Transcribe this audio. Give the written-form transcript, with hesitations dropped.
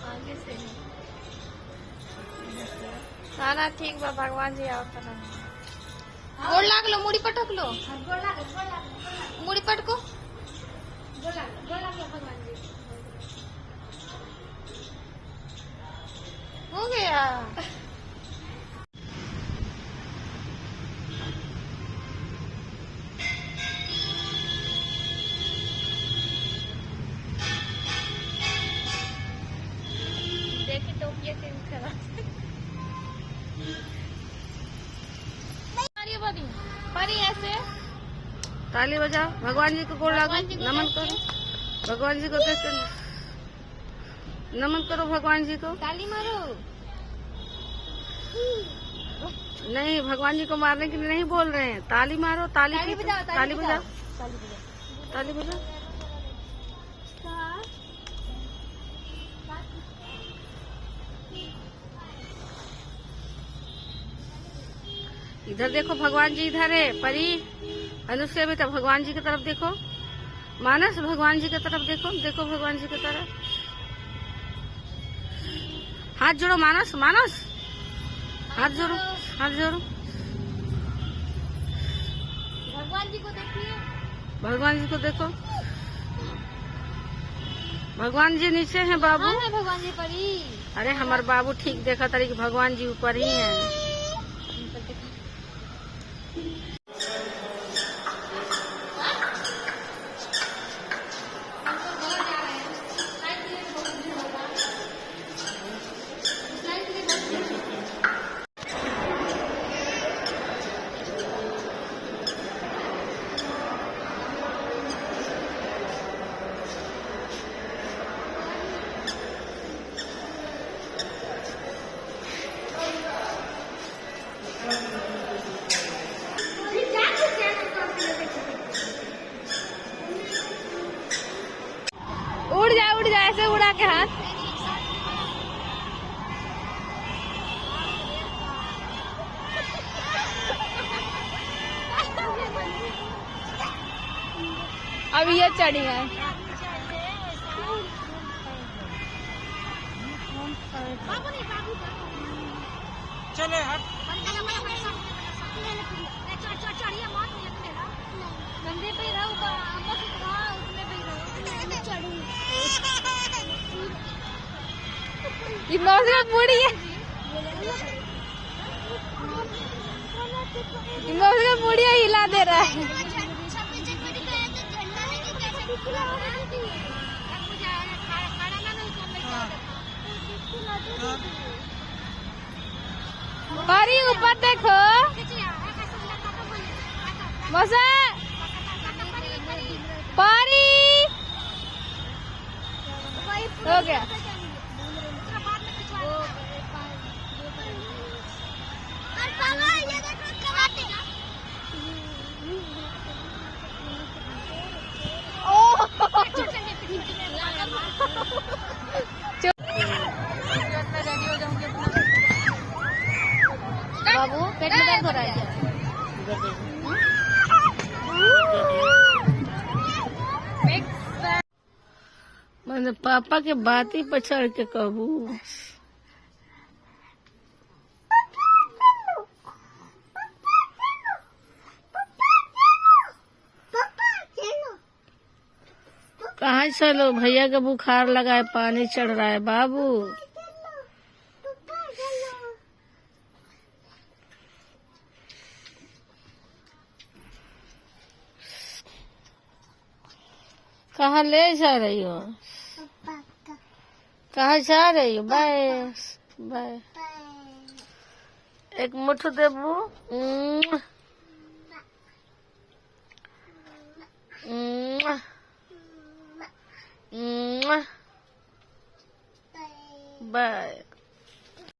आगे से ना ठीक बा। भगवान जी आओ गोड़ लाग लो, मुड़ी पटक लो, मुड़ी पटको, हो गया। देखिए टोपिया के खड़ा परी ऐसे ताली बजाओ, भगवान जी को गोड़ लागो, नमन करो भगवान जी को, नमन करो भगवान जी को, ताली मारो। नहीं, भगवान जी को मारने के लिए नहीं बोल रहे हैं, ताली मारो, ताली बजाओ, ताली बजाओ, ताली बजाओ। इधर देखो भगवान जी इधर है। परी अनुष्का बेटा भगवान जी की तरफ देखो, मानस भगवान जी की तरफ देखो, देखो भगवान जी की तरफ, हाथ जोड़ो मानस, मानस हाथ जोड़ो, हाथ जोड़ो। भगवान जी को देखिए, भगवान जी को देखो, भगवान जी नीचे हैं बाबू। हाँ, भगवान जी परी। अरे हमारे बाबू ठीक देखा तारी कि भगवान जी ऊपर ही हैं। उड़ जाए ऐसे उड़ा के हाथ। अब ये चढ़ी है। चले हट कंधे पे रहो, बूढ़ी है, बुढ़िया हिला दे रहा है। परी ऊपर देखो, मौसा परी हो गया। बाबू पेट में दर्द हो रहा है क्या? मैंने पापा के बात ही पर चढ़ के कहू। कहाँ चलो, भैया का बुखार लगा है, पानी चढ़ रहा है बाबू। कहाँ ले जा रही हो? कहाँ जा रही हो? Bye bye. एक मुट्ठी देबू।